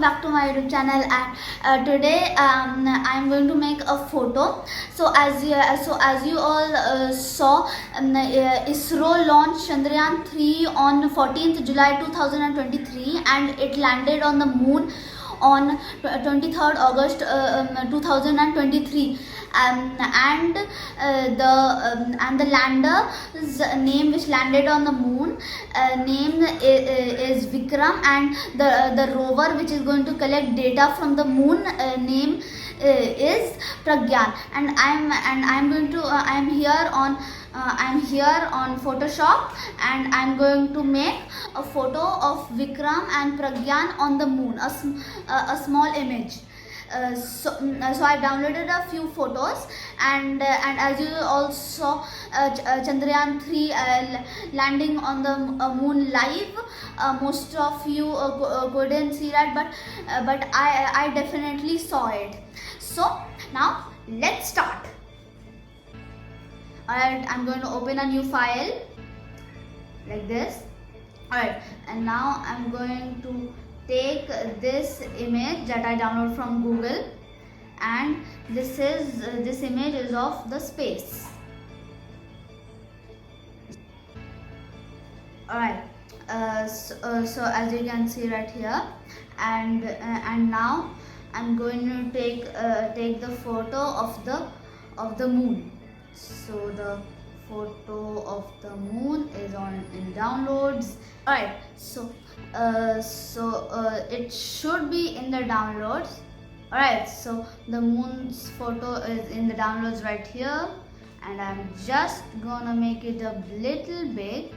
back to my YouTube channel. And today I'm going to make a photo. So as you all saw, ISRO launched Chandrayaan-3 on 14th July 2023, and it landed on the moon on 23rd August 2023. And the lander's name, which landed on the moon, name is Vikram, and the rover which is going to collect data from the moon, name is Pragyan. And I'm here on Photoshop, and I'm going to make a photo of Vikram and Pragyan on the moon, a small image. So I downloaded a few photos, and as you all saw, Chandrayaan-3 landing on the moon live. Most of you couldn't see that, but I definitely saw it. So now let's start. Alright, I'm going to open a new file like this. Alright, and now I'm going to take this image that I downloaded from Google, and this image is of the space. Alright, so as you can see right here, and now I'm going to take the photo of the moon. So the photo of the moon is in downloads. Alright, so it should be in the downloads. Alright, so the moon's photo is in the downloads right here, and I'm just gonna make it a little big,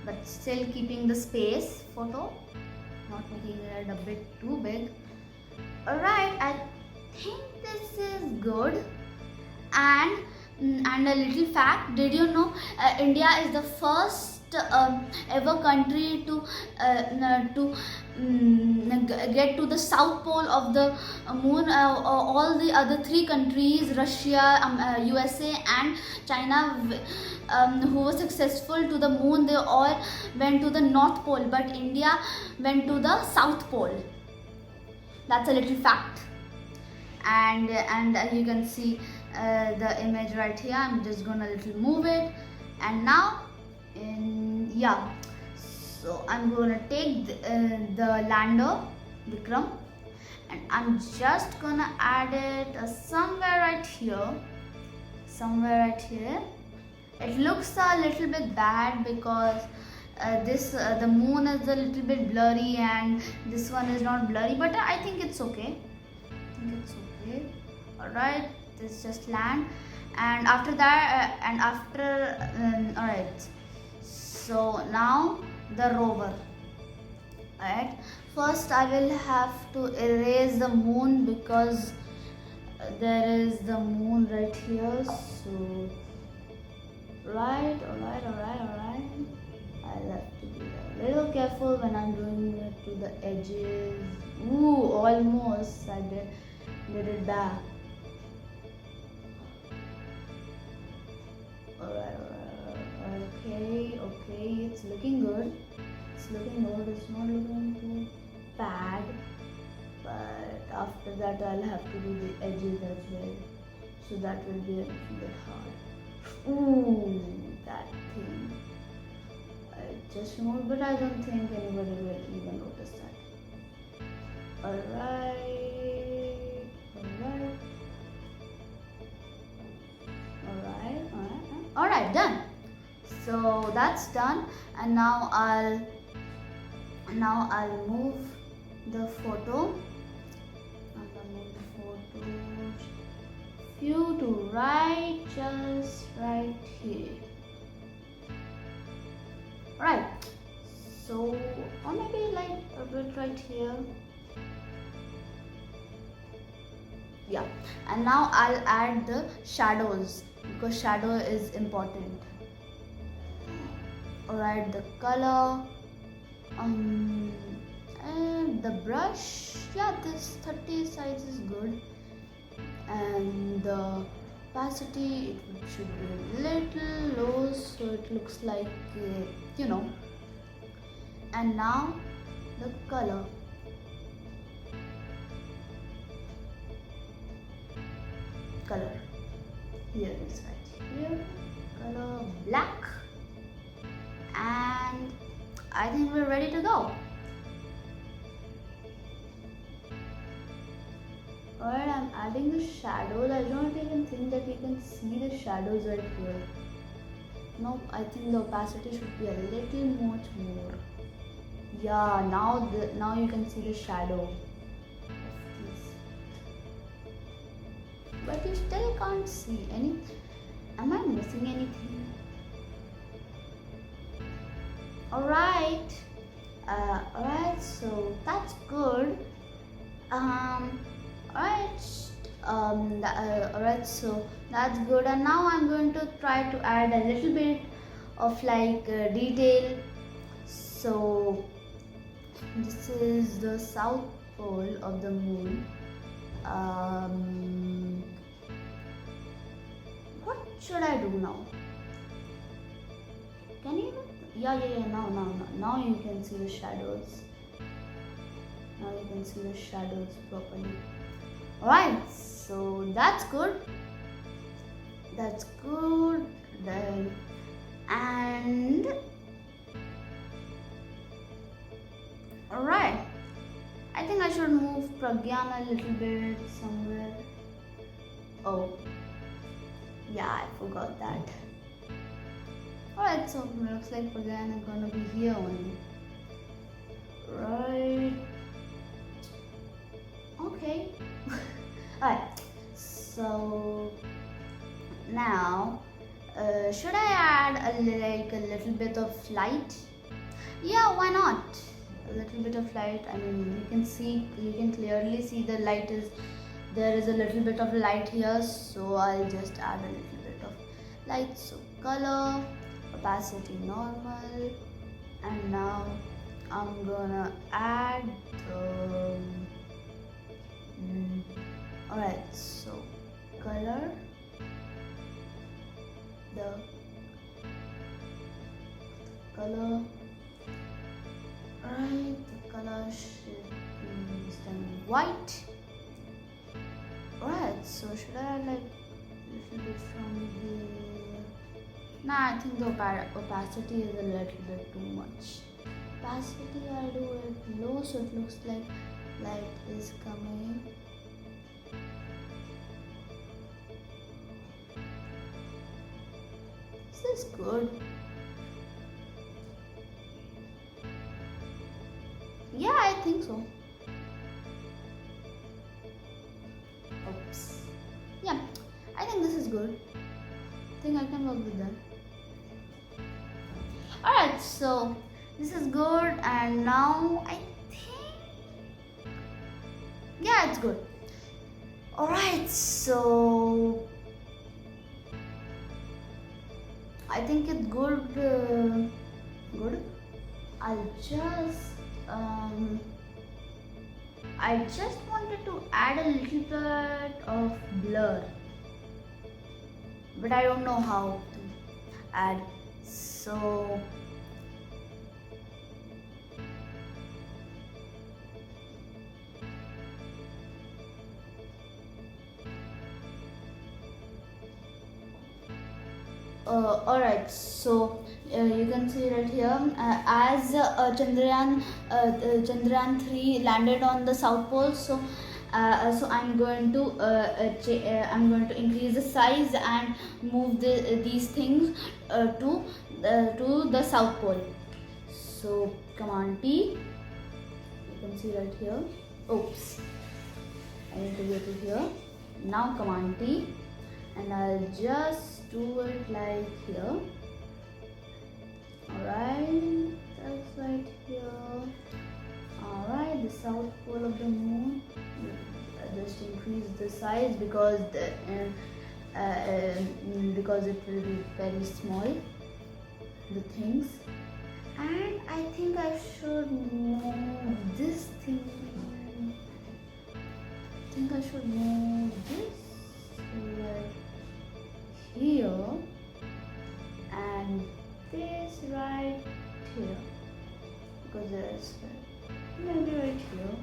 but still keeping the space photo, not making it a bit too big. Alright, I think this is good. And a little fact, did you know India is the first ever country to get to the south pole of the moon? All the other three countries, Russia, USA and China, who were successful to the moon, they all went to the north pole, but India went to the south pole. That's a little fact. And you can see the image right here. I'm just gonna little move it, and now so I'm gonna take the lander Vikram, and I'm just gonna add it somewhere right here. It looks a little bit bad because the moon is a little bit blurry and this one is not blurry, but I think it's okay. Alright, this just land, and after that alright, so now the rover. Alright, first I will have to erase the moon because there is the moon right here. So alright, I'll have to be a little careful when I'm doing it to the edges. Ooh, almost I did it back. Alright, okay, it's looking good. It's not looking too bad, but after that I'll have to do the edges as well, so that will be a little bit hard. Ooh, that thing I just removed, but I don't think anybody will even notice that. Alright, done. So that's done, and now I'll move the photo. Few to right, just right here. Right. So, or maybe like a bit right here. Yeah, and now I'll add the shadows because shadow is important. Alright, the color, and the brush, this 30 size is good, and the opacity, it should be a little low so it looks like and now the color. color. Here it is right here. Color black. And I think we're ready to go. Alright, I'm adding the shadows. I don't even think that we can see the shadows right here. No, I think the opacity should be a little much more. Yeah, now you can see the shadow of these. But you still can't see any. Am I missing anything? Alright. Alright, so that's good. Alright, so that's good, and now I'm going to try to add a little bit of like detail. So this is the south pole of the moon. What should I do now? Can you? Yeah. Now you can see the shadows. Now you can see the shadows properly. Alright, so that's good. That's good. Then, and alright, I think I should move Pragyan a little bit somewhere. Oh, yeah, I forgot that. Alright, so looks like Pragyan is gonna be here only. Right. Okay. Alright, so now should I add a little bit of light? Yeah, why not? A little bit of light. I mean, you can clearly see the light is there is a little bit of light here, so I'll just add a little bit of light. So color, opacity normal, and now I'm gonna add alright, so color, the color, alright, the color should be done white. Alright, so should I add like a little bit from here? Nah, I think the opacity is a little bit too much. Opacity, I'll do it low so it looks like light is coming. This is good. Yeah, I think so. Oops. Yeah, I think this is good. I think I can work with that. Alright, so this is good, and now I think, yeah, it's good. Alright, so I think it's good. Good. I just wanted to add a little bit of blur, but I don't know how to add. So alright, so you can see right here as Chandrayaan-3 landed on the South Pole. So I'm going to increase the size and move these things to the South Pole. So Command T, you can see right here. Oops, I need to go to here. Now Command T, and I'll just do it like here. Alright, that's right here. Alright, the south pole of the moon. Just increase the size because it will be very small, the things. And I think I should move this thing. I think I should move this right here and this right here, because there's maybe right here.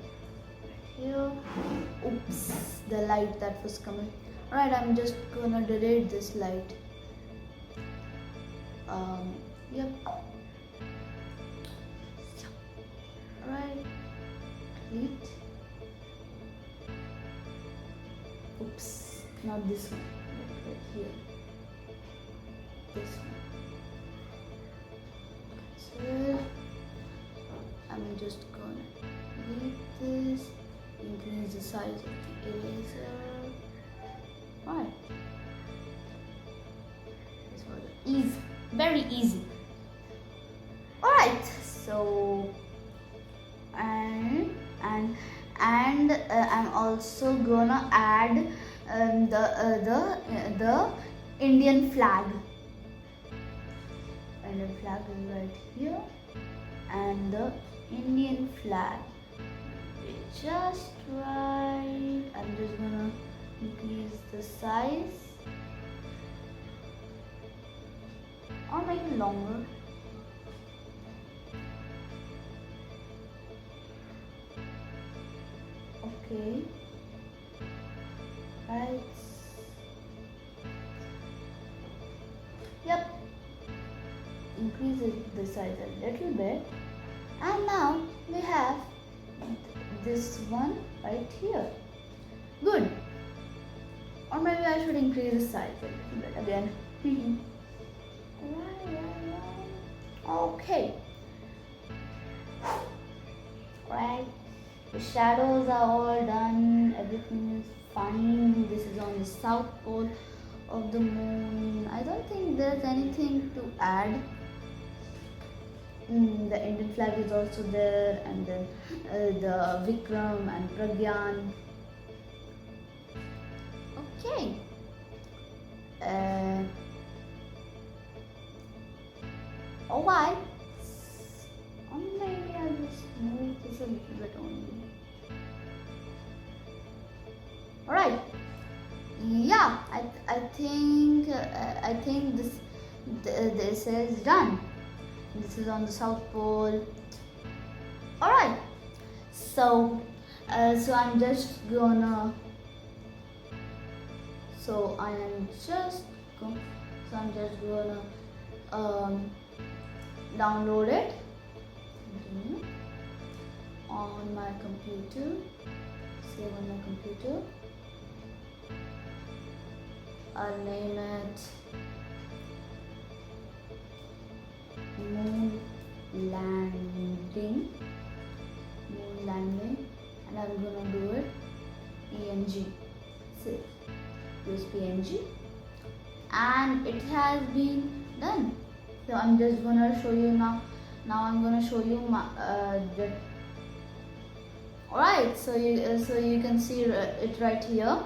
Oops, the light that was coming. Alright, I'm just gonna delete this light. Yep. Alright, delete. Oops, not this one, right here. This one. So I'm just gonna delete this, increase the size of the eraser. Alright. This was easy, very easy. Alright, so and I'm also gonna add the Indian flag. Indian flag is right here, and the Indian flag is just right. I'm just gonna increase the size or make it longer. Okay, right. Yep, increase the size a little bit, and now we have this one right here. Good. Or maybe I should increase the size a little bit again. Okay. Right. The shadows are all done. Everything is fine. This is on the south pole of the moon. I don't think there's anything to add. The Indian flag is also there, and then the Vikram and Pragyan. Okay. Alright. Or maybe I'll just move this a little bit only. Alright. Yeah, I think this is done. This is on the south pole. Alright. So I'm just gonna download it on my computer. Save on my computer. I'll name it Moon Landing, and I'm gonna do it PNG. Save. Use PNG, and it has been done. So I'm just gonna show you now. Now I'm gonna show you my the. Alright, so you can see it right here,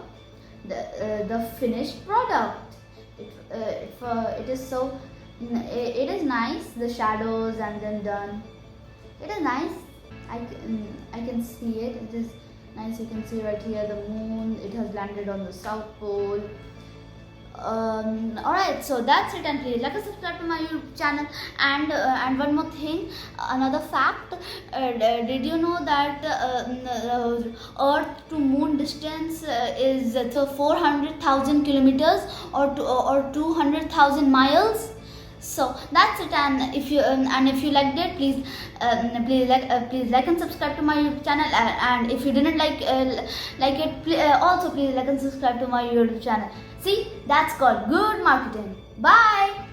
the finished product. It is so. It is nice. The shadows and then done. It is nice. I can see it. It is nice. You can see right here the moon. It has landed on the south pole. Alright, so that's it, and please like and subscribe to my YouTube channel. And one more thing, another fact, did you know that Earth to Moon distance is 400,000 kilometers or 200,000 miles? So that's it, and if you liked it, please like and subscribe to my YouTube channel, and if you didn't like it, also please like and subscribe to my YouTube channel. See, that's called good marketing. Bye.